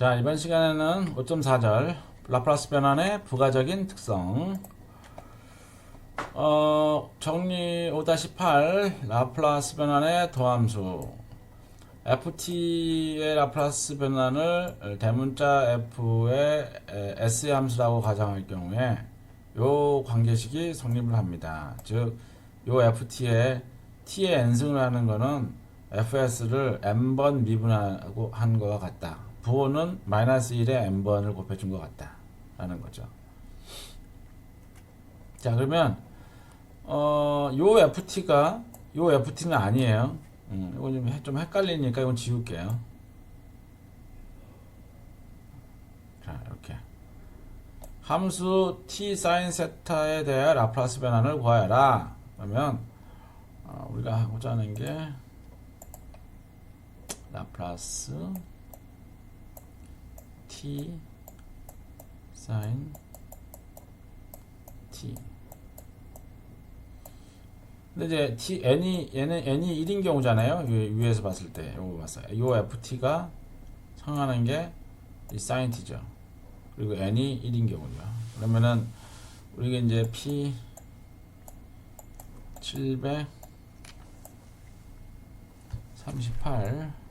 자, 이번 시간에는 5.4절 라플라스 변환의 부가적인 특성 정리 5-8 라플라스 변환의 도함수 ft의 라플라스 변환을 대문자 f의 s 함수라고 가정할 경우에 요 관계식이 성립을 합니다. 즉, 요 ft의 t의 n승을 하는 거는 fs를 n번 미분하고 한 것과 같다. 부호는 -1에 n번을 곱해준 것 같다 라는 거죠. 자, 그러면 요 ft는 아니에요. 이거 좀 헷갈리니까 이건 지울게요. 자, 이렇게 함수 t sin 세타에 대해 라플라스 변환을 구하여라. 그러면 우리가 하고자 하는 게 라플라스 t sin t. 근데 이제 얘는 n이 1인 경우잖아요. 위에서 봤을 때 요거 봤어요. 요 ft가 상하는 게 이 sin t죠. 그리고 n이 1인 경우죠. 그러면은 우리가 이제 p 738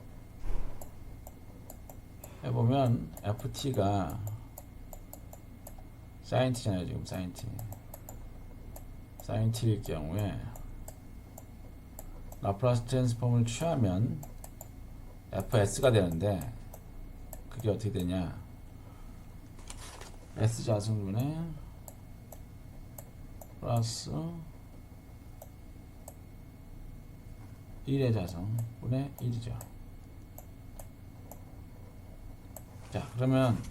해보면 ft가 sin t잖아요. 지금 sin t일 경우에 라플라스 트랜스폼을 취하면 fs가 되는데 그게 어떻게 되냐, s 자승분의 플러스 1의 자승분의 1이죠. 자, 그러면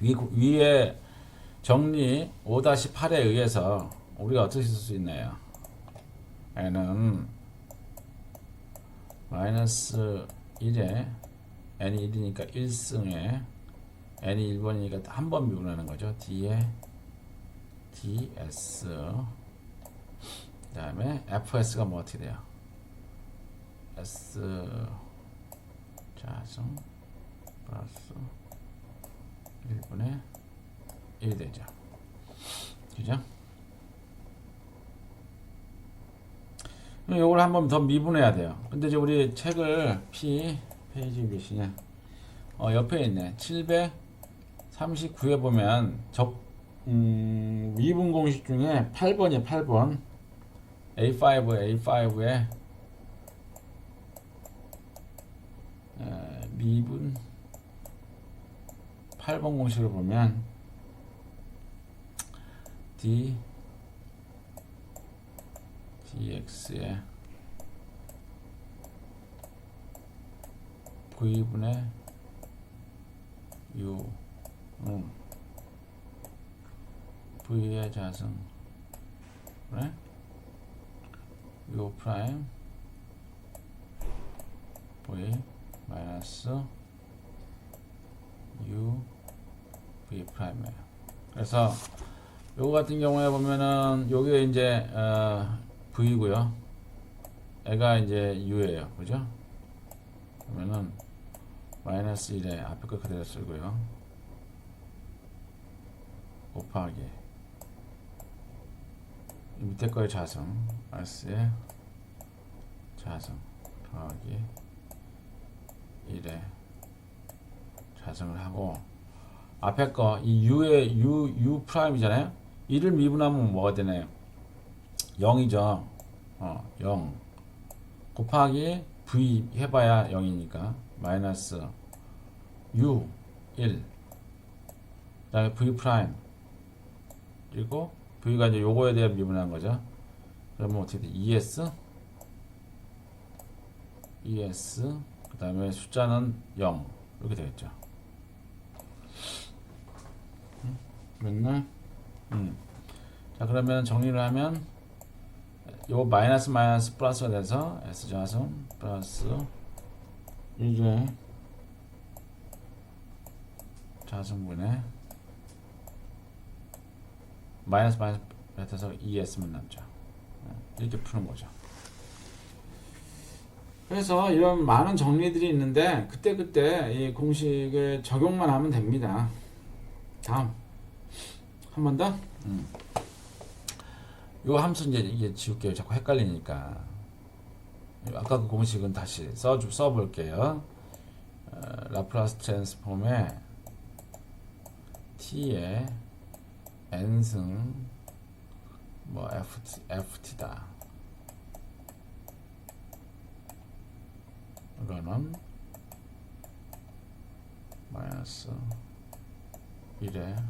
위에 정리 5-8에 의해서 우리가 어떻게 쓸 수 있나요? n은 마이너스 1에 n이 1이니까 1승에 n이 1번이니까 한 번 미분하는 거죠. d에 ds 그 다음에 fs가 뭐 어떻게 돼요? s 자승 플러스 1분의 1 되죠. 그죠? 요걸 한 번 더 미분해야 돼요. 근데 이제 우리 책을 페이지 몇이냐? 옆에 있네. 739에 보면 미분 공식 중에 8번이에요. 8번. A5에 미분 8번 공식을 보면 dx에 v분의 u v의 자승 그래? u 프라임 v 마이너스 u v 프라임이에요. 그래서 요거 같은 경우에 보면은 요게 이제 v고요. 애가 이제 u예요. 그죠? 그러면은 마이너스 1에 앞에 거 그대로 쓰고요. 곱하기 이 밑에 거의 자승 s의 자승 더하기 1에 자승을 하고 앞에 거 이 u의 u 프라임이잖아요. 1을 미분하면 뭐가 되나요? 0이죠. 0 곱하기 v 해봐야 0이니까 마이너스 u 1 그 다음에 v 프라임 그리고 v가 이제 요거에 대해 미분한 거죠. 그러면 어떻게 돼? es 그 다음에 숫자는 0 이렇게 되겠죠. 맨날 자, 그러면 정리를 하면 요 마이너스 플러스가 돼서 s 자승 플러스 1의 자승분의 마이너스 뱉어서 2s만 남죠. 이렇게 푸는 거죠. 그래서 이런 많은 정리들이 있는데 그때그때 이 공식에 적용만 하면 됩니다. 다음 한 번 더. 요 함수 이제 지울게요. 자꾸 헷갈리니까. 아까 그 공식은 다시 써볼게요. 라플라스 트랜스폼의 t의 n승 뭐 ft다. 이거는 마이너스 1의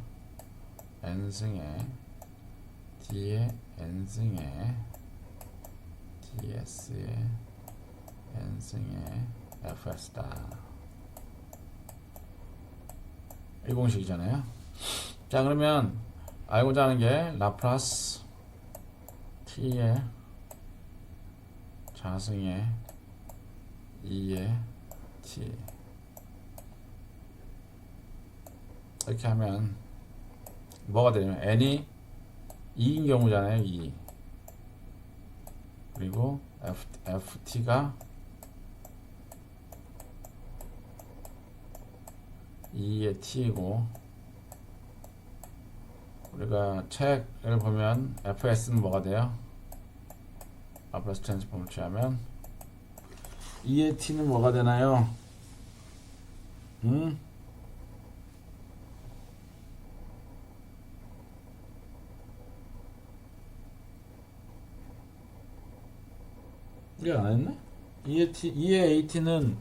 n승의 d의 n승의 ds의 n승의 fs다. 이 공식이잖아요. 자, 그러면 알고자 하는 게 라플라스 t의 자승의 2의 t 이렇게 하면 뭐가 되냐면 n이 2인 경우잖아요. 2 그리고 ft가 2의 t이고 우리가 책을 보면 fs는 뭐가 돼요? 라플라스 트랜스폼을 취하면 2의 t는 뭐가 되나요? 이게 안 했네? 2의 AT는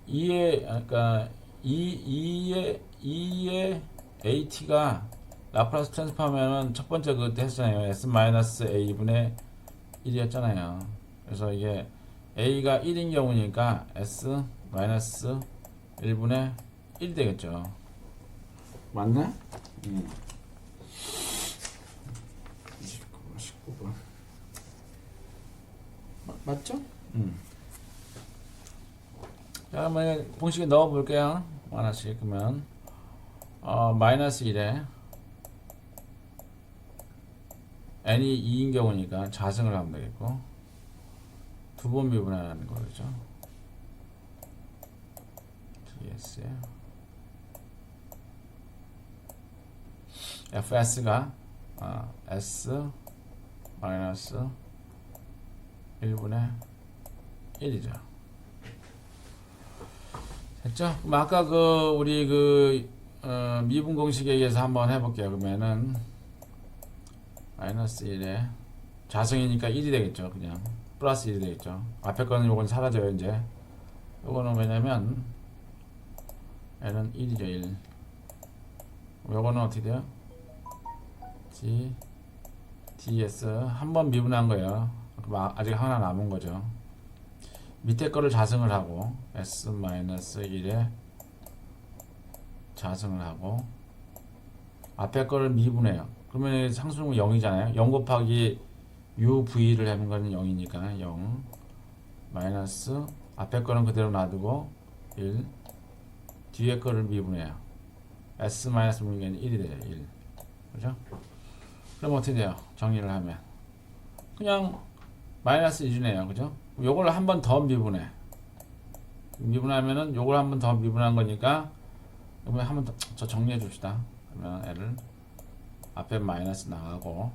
2의 그러니까 2의 AT가 라플라스 트랜스폼하면은 첫 번째 그때 했잖아요. S-A분의 1이었잖아요. 그래서 이게 A가 1인 경우니까 S-1분의 1 되겠죠. 맞나? 19번. 맞죠? 자, 한번 공식에 넣어 볼게요. 하나씩. 그러면 마이너스 1에 n이 2인 경우니까 자승을 하면 되겠고 두 번 미분하라는 거죠. ds에 fs가 s 마이너스 1분의 1이죠. 됐죠? 그럼 아까 우리 미분 공식에 의해서 한번 해볼게요. 그러면은 마이너스 1에 자승이니까 1이 되겠죠. 그냥 플러스 1이 되겠죠. 앞에 거는 요건 사라져요. 이제 요거는 왜냐면 n은 1이죠. 1. 요거는 어떻게 돼요? ds 한 번 미분한 거예요. 아직 하나 남은 거죠. 밑에 거를 자승을 하고 s-1에 자승을 하고 앞에 거를 미분해요. 그러면 상수는 0이잖아요. 0 곱하기 uv를 하는 거는 0이니까 0 마이너스 앞에 거는 그대로 놔두고 1 뒤에 거를 미분해요. s-1이 1이 돼요. 1 그죠? 그럼 어떻게 돼요? 정리를 하면 그냥 마이너스 1이네요. 그죠? 요걸 한 번 더 미분하면은 요걸 한 번 더 미분한 거니까 이번에 한 번 더 정리해 줍시다. 그러면 L을 앞에 마이너스 나가고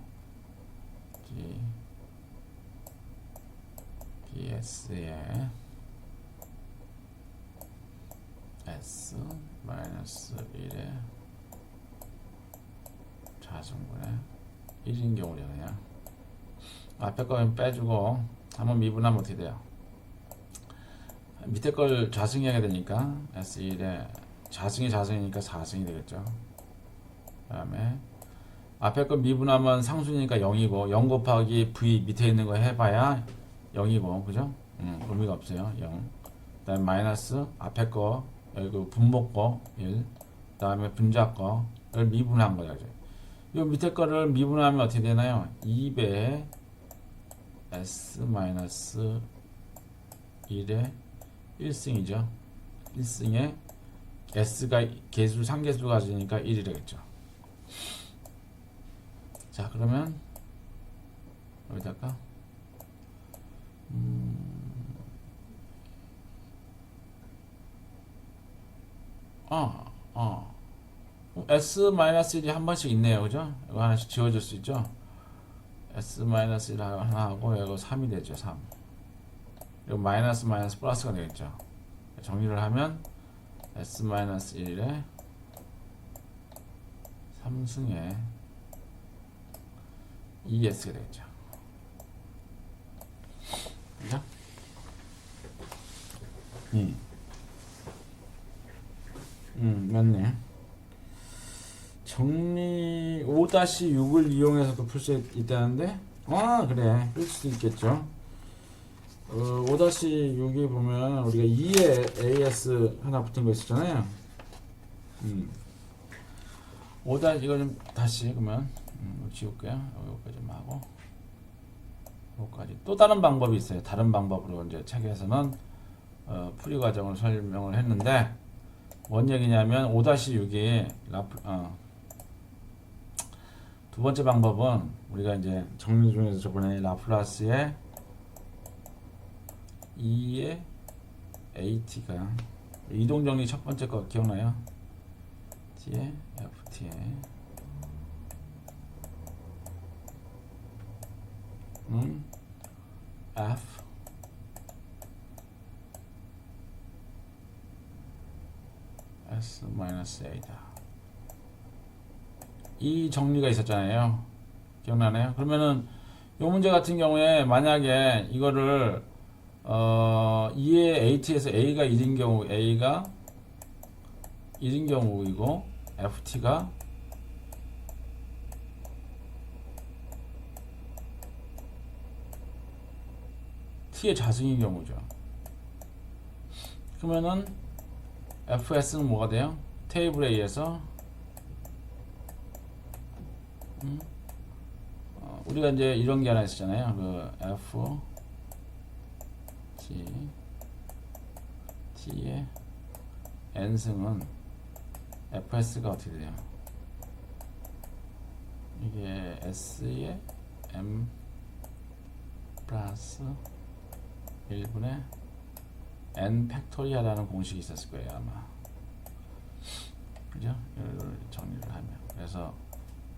ds에 s 마이너스 1에 자승분의 1인 경우잖아요. 앞에 거는 빼주고 한번 미분하면 어떻게 돼요? 밑에 걸 자승해야 되니까 S1에 자승이니까 4승이 되겠죠. 그 다음에 앞에 거 미분하면 상수니까 0이고 0 곱하기 V 밑에 있는 거 해봐야 0이고 그죠? 의미가 없어요. 0. 그 다음에 마이너스 앞에 거 여기 분모 거 1. 그 다음에 분자 거 이걸 미분한 거죠. 이 밑에 거를 미분하면 어떻게 되나요? 2배 S-1의 1승이죠. 1승에 S가 개수 상계수 가지니까 1이 되겠죠. 자, 그러면 여기다가 어, 어. S-1이 한 번씩 있네요. 그죠? 이거 하나씩 지워줄 수 있죠? S-1 하나 하고, 이거 3이 되죠. 3. 그리고 마이너스 마이너스 플러스가 되겠죠. 정리를 하면 S-1에 3승에 2S가 되겠죠. 그죠? 맞네. 정리 5-6을 이용해서도 풀 수 있다는데? 아, 그래. 풀 수 있겠죠. 5-6에 보면 우리가 2에 AS 하나 붙은 거 있었잖아요. 5 이거 좀 다시 그러면 지울게요. 여기까지 좀 하고 여기까지 또 다른 방법이 있어요. 다른 방법으로 이제 책에서는 풀이 과정을 설명을 했는데 뭔 얘기냐면 5-6이 두 번째 방법은 우리가 이제 정리 중에서 저번에 라플라스의 2의 AT가 이동 정리 첫 번째 거 기억나요? T에 FT에 F S-A다. 이 정리가 있었잖아요. 기억나나요? 그러면은 이 문제 같은 경우에 만약에 이거를 2의 AT에서 A가 1인 경우 A가 1인 경우이고 FT가 T의 자승인 경우죠. 그러면은 FS는 뭐가 돼요? 테이블 A에서 우리가 이제 이런 게 하나 있었잖아요. 그 F T의 N승은 FS가 어떻게 돼요? 이게 S의 M 플러스 1분의 N 팩토리아라는 공식이 있었을 거예요, 아마. 그죠? 이걸 정리를 하면. 그래서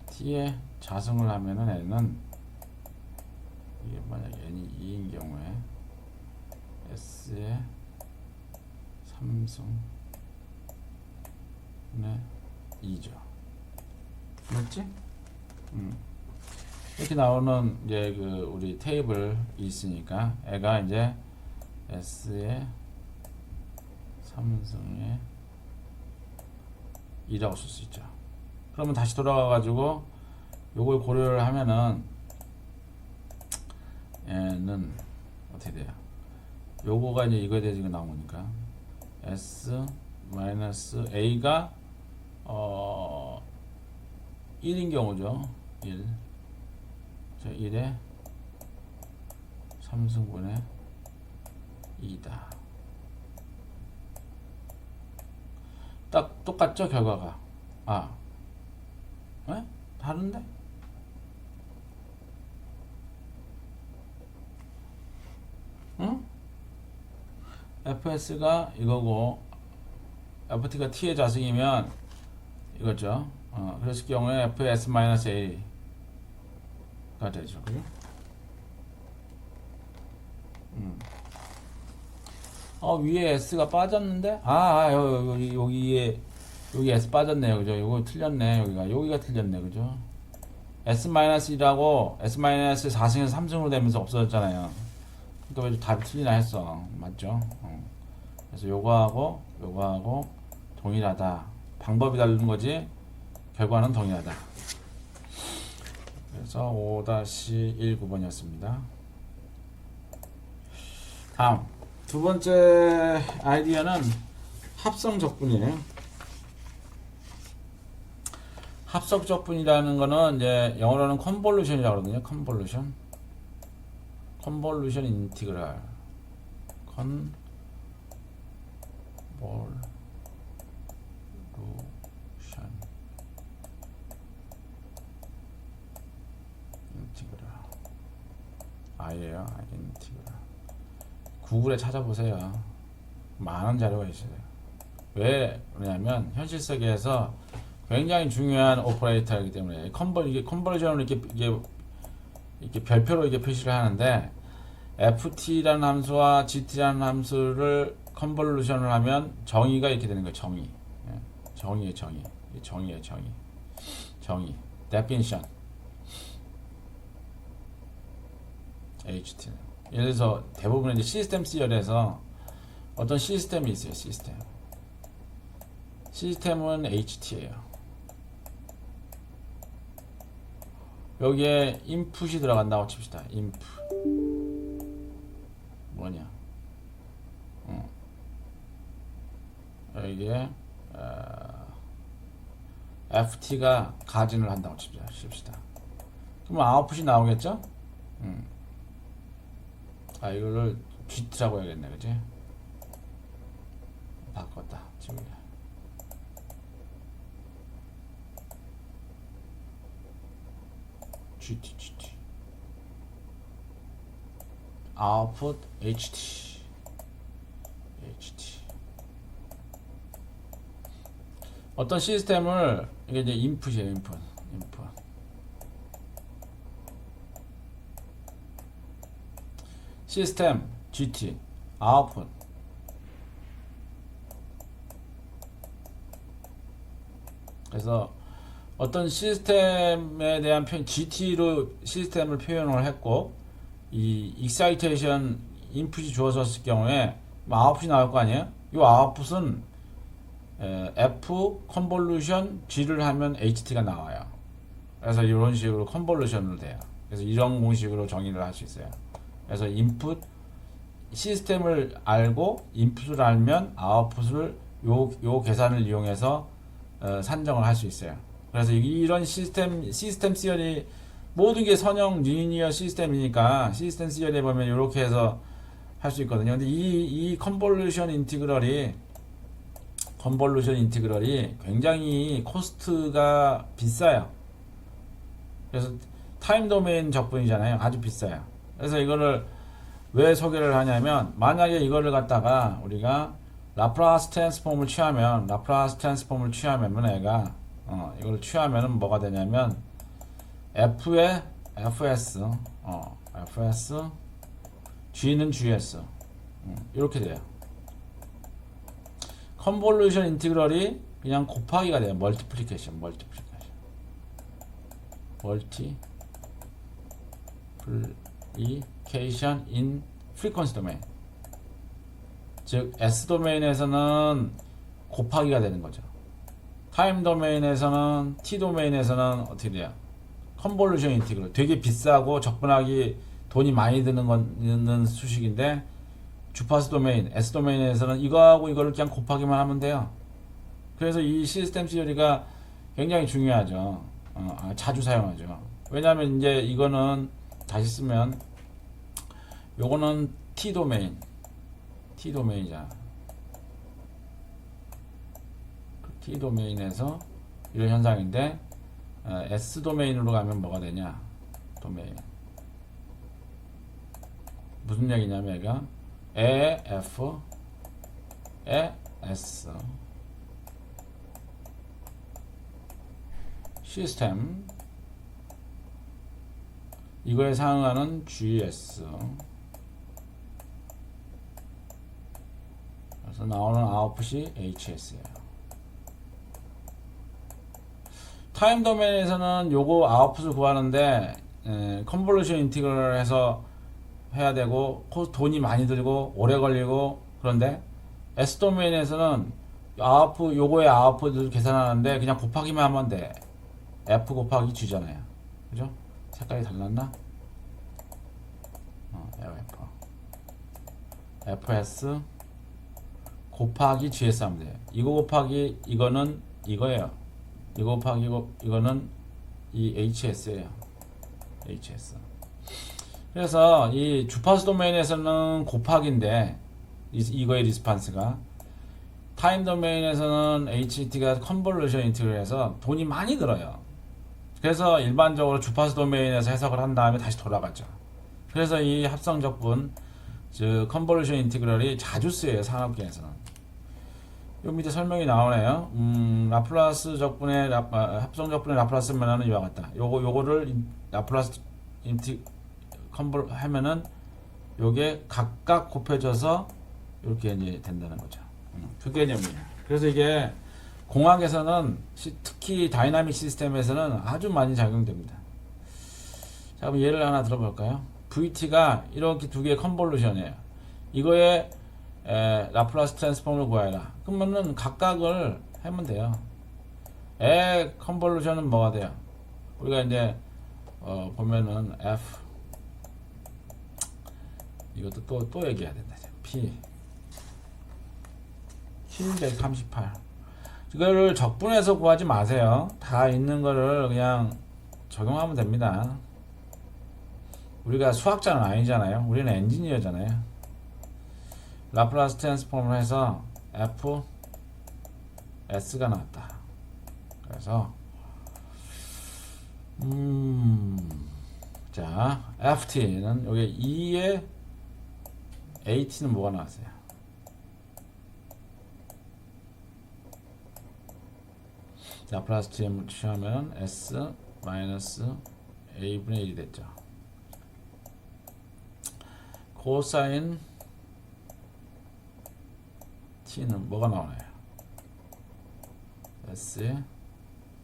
T의 자승을 하면은 N은 이게 만약에 N이 2인 경우에 S의 3승분의 2죠. 맞지? 이렇게 나오는 이제 그 우리 테이블이 있으니까 애가 이제 S의 3승의 2라고 쓸 수 있죠. 그러면 다시 돌아가 가지고 요걸 고려를 하면은 얘는 어떻게 돼요? 요거가 이제 이거에 대해서 이거 나오니까 S 마이너스 A가 1인 경우죠. 1. 자, 1에 3승분의 2다. 딱 똑같죠, 결과가. 에? 다른데? 응? FS가 이거고 FT가 T의 자승이면 이거죠. 그랬을 경우에 FS-A가 되죠. 그죠? 위에 S가 빠졌는데? 여기 S 빠졌네요. 그죠? 요거 틀렸네. 여기가 틀렸네. 그죠? S-1이라고 S-4승에서 3승으로 되면서 없어졌잖아요. 그러니까 왜 답이 틀리나 했어. 맞죠? 그래서 요거하고 동일하다. 방법이 다른 거지 결과는 동일하다. 그래서 5-19번이었습니다. 다음 두 번째 아이디어는 합성 적분이에요. 합성 적분이라는 거는 이제 영어로는 컨볼루션이라고 하거든요. 컨볼루션 인티그랄 아예요. 인티그랄 구글에 찾아보세요. 많은 자료가 있어요. 왜 그러냐면 현실 세계에서 굉장히 중요한 오퍼레이터이기 때문에 이게 컨버전을 이렇게 별표로 이렇게 표시를 하는데 ft라는 함수와 gt라는 함수를 컨볼루션을 하면 정의가 이렇게 되는 거예요. 정의. 예, 정의의 정의. 정의의 정의. 정의. definition. HT는. 예를 들어서 대부분 이제 시스템 시열에서 어떤 시스템이 있어요. 시스템은 HT예요. 여기에 input이 들어간다고 칩시다. input. 뭐냐? 여기에 FT가 가진을 한다고 칩시다. 그러면 아웃풋이 나오겠죠? 이거를 GT라고 해야겠네, 그지? 바꿨다, 지금. GT. output HT. 어떤 시스템을 이게 이제 input이에요, input. 시스템 GT output. 그래서 어떤 시스템에 대한 GT로 시스템을 표현을 했고 이 excitation input이 주어졌을 경우에 output이 나올 거 아니에요? 이 output은 F convolution G를 하면 HT가 나와요. 그래서 이런 식으로 컨볼루션으로 돼요. 그래서 이런 공식으로 정의를 할 수 있어요. 그래서 인풋 시스템을 알고 인풋을 알면 아웃풋을 요 계산을 이용해서 산정을 할 수 있어요. 그래서 이런 시스템 시열이 모든 게 선형 리니어 시스템이니까 시스템 시열에 보면 이렇게 해서 할 수 있거든요. 근데 이 컨볼루션 인티그럴이 굉장히 코스트가 비싸요. 그래서 타임 도메인 적분이잖아요. 아주 비싸요. 그래서 이거를 왜 소개를 하냐면 만약에 이거를 갖다가 우리가 라플라스 트랜스폼을 취하면 애가 이걸 취하면은 뭐가 되냐면 F에 FS G는 GS 이렇게 돼요. 컨볼루션 인티그럴이 그냥 곱하기가 돼요. 멀티플리케이션 in frequency domain. 즉 S 도메인에서는 곱하기가 되는 거죠. 타임 도메인에서는 T 도메인에서는 어떻게 돼요? 컨볼루션 인티그럴. 되게 비싸고 적분하기 돈이 많이 드는 수식인데 주파수 도메인, S 도메인에서는 이거하고 이거를 그냥 곱하기만 하면 돼요. 그래서 이 시스템 시어리가 굉장히 중요하죠. 자주 사용하죠. 왜냐하면 이제 이거는 다시 쓰면 요거는 T 도메인이잖아. T 도메인에서 이런 현상인데 S 도메인으로 가면 뭐가 되냐? 도메인. 무슨 얘기냐면 얘가 에 F 에 S 시스템 이거에 상응하는 GS 그래서 나오는 아웃풋이 HS예요. 타임 도메인에서는 요거 아웃풋을 구하는데 컨볼루션 인티그럴을 해서 해야 되고 돈이 많이 들고 오래 걸리고 그런데 S 도메인에서는 아웃풋 요거의 아웃풋을 계산하는데 그냥 곱하기만 하면 돼. F 곱하기 G잖아요. 그죠? 색깔이 달랐나? FS 곱하기 GS 하면 돼요. 이거 곱하기 이거는 이거예요. 이거 곱하기 이거는 이 HS예요. HS. 그래서 이 주파수 도메인에서는 곱하기인데 이거의 리스판스가 타임 도메인에서는 HT가 컨볼루션 인티그럴해서 돈이 많이 들어요. 그래서 일반적으로 주파수 도메인에서 해석을 한 다음에 다시 돌아가죠. 그래서 이 합성적분 즉 컨볼루션 인티그럴이 자주 쓰여요. 산업계에서는. 요 밑에 설명이 나오네요. 라플라스 적분의 합성 적분의 라플라스 면하는 이와 같다. 요거를 라플라스 인티 컨볼 하면은 요게 각각 곱해져서 이렇게 이제 된다는 거죠. 그 개념이에요. 그래서 이게 공학에서는 특히 다이나믹 시스템에서는 아주 많이 작용됩니다. 자, 그럼 예를 하나 들어볼까요? VT가 이렇게 두 개의 컨볼루션이에요. 이거에 라플라스 트랜스폼을 구해라. 그러면은 각각을 하면 돼요. 컨볼루션은 뭐가 돼요? 우리가 이제 보면은 F 이것도 또 얘기해야 된다. P 738 이거를 적분해서 구하지 마세요. 다 있는 거를 그냥 적용하면 됩니다. 우리가 수학자는 아니잖아요. 우리는 엔지니어잖아요. 라플라스 트랜스폼을 해서 F S가 나왔다. 그래서 자 FT는 여기 2의 AT는 뭐가 나왔어요? 라플라스 TM을 취하면 S 마이너스 A분의 1이 됐죠. 코사인 T는 뭐가 나오나요? S의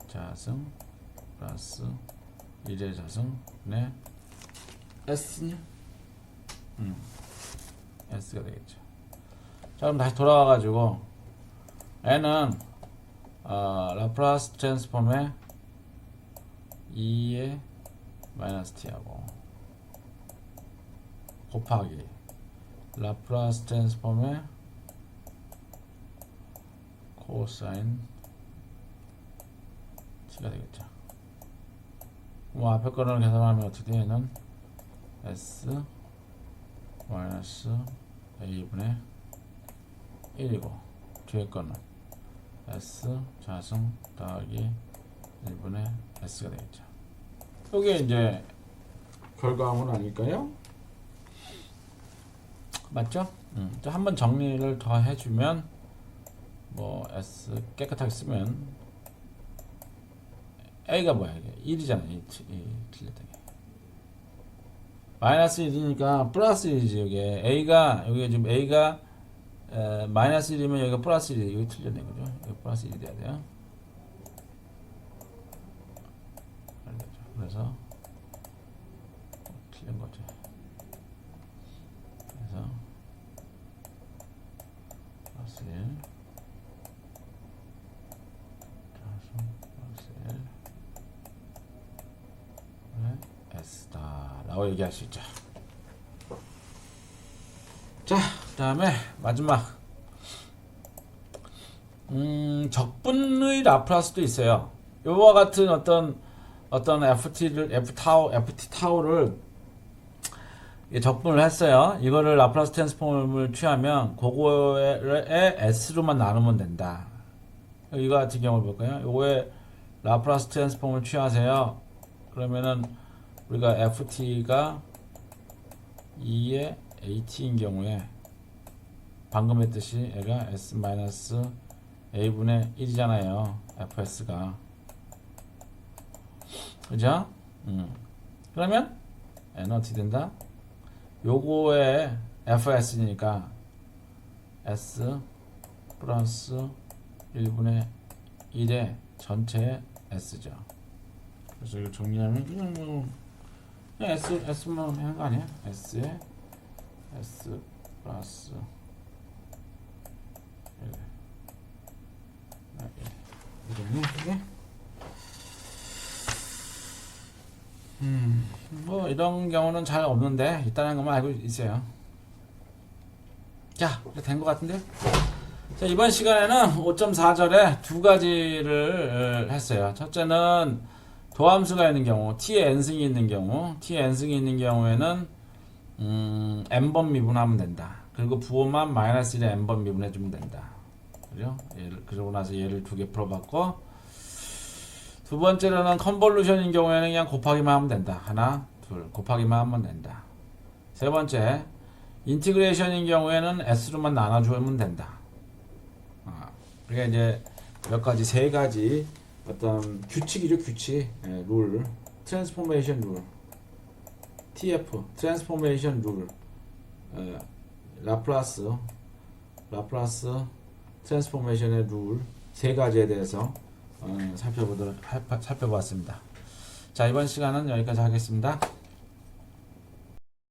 자승 플러스 1의 자승 네 S S가 되겠죠. 자, 그럼 다시 돌아와 가지고 N은 라플라스 트랜스폼의 2의 마이너스 T하고 곱하기 라플라스 트랜스폼의 코사인 T가 되겠죠. 뭐 앞에 거를 계산하면 어떻게 돼? 얘는 S 마이너스 A분의 1이고 뒤에 거는 S 자승 더하기 1분의 S가 되겠죠. 이게 이제 결과물 아닐까요? 맞죠? 한번 정리를 더 해주면 뭐 S 깨끗하게 쓰면 A가 뭐야? 이게 1이잖아요. 틀렸다. 마이너스 1이니까 플러스 1이지. 여기 지금 A가 마이너스 1이면 여기가 플러스 1이 여기 틀렸네. 그죠? 여기 플러스 1이 돼야 돼요. 그래서 틀린 거죠. 그래서 플러스 1 플러스 1 S다 라고 얘기할 수 있죠. 자, 그 다음에 마지막 적분의 라플라스도 있어요. 요와 같은 어떤 FT 타우를 적분을 했어요. 이거를 라플라스 트랜스폼을 취하면 그거에 S로만 나누면 된다. 이거 같은 경우를 볼까요? 요거에 라플라스 트랜스폼을 취하세요. 그러면은 우리가 FT가 2의 AT인 경우에 방금 했듯이 얘가 S-A분의 1이잖아요. FS가. 그죠? 그러면 N은 어떻게 된다? 요거에 FS니까 S 플러스 1분의 1의 전체 S죠. 그래서 이거 정리하면 그냥 S만 하는 거 아니야? S에 S 플러스 1. 뭐 이런 경우는 잘 없는데 있다는 것만 알고 있어요. 자, 된 것 같은데. 자, 이번 시간에는 5.4절에 두 가지를 했어요. 첫째는 도함수가 있는 경우, t의 n승이 있는 경우, t의 n승이 있는 경우에는 n번 미분하면 된다. 그리고 부호만 마이너스 1에 n번 미분해주면 된다. 그죠? 그러고 나서 얘를 두 개 풀어봤고, 두 번째로는 컨볼루션인 경우에는 그냥 곱하기만 하면 된다. 하나, 둘, 곱하기만 하면 된다. 세 번째, 인티그레이션인 경우에는 s로만 나눠주면 된다. 그게 이제 몇 가지 세 가지 어떤 규칙이죠, 규칙. 예, 룰. 트랜스포메이션 룰. TF 트랜스포메이션 룰. 라플라스 트랜스포메이션의 룰 세 가지에 대해서 살펴봤습니다. 자, 이번 시간은 여기까지 하겠습니다.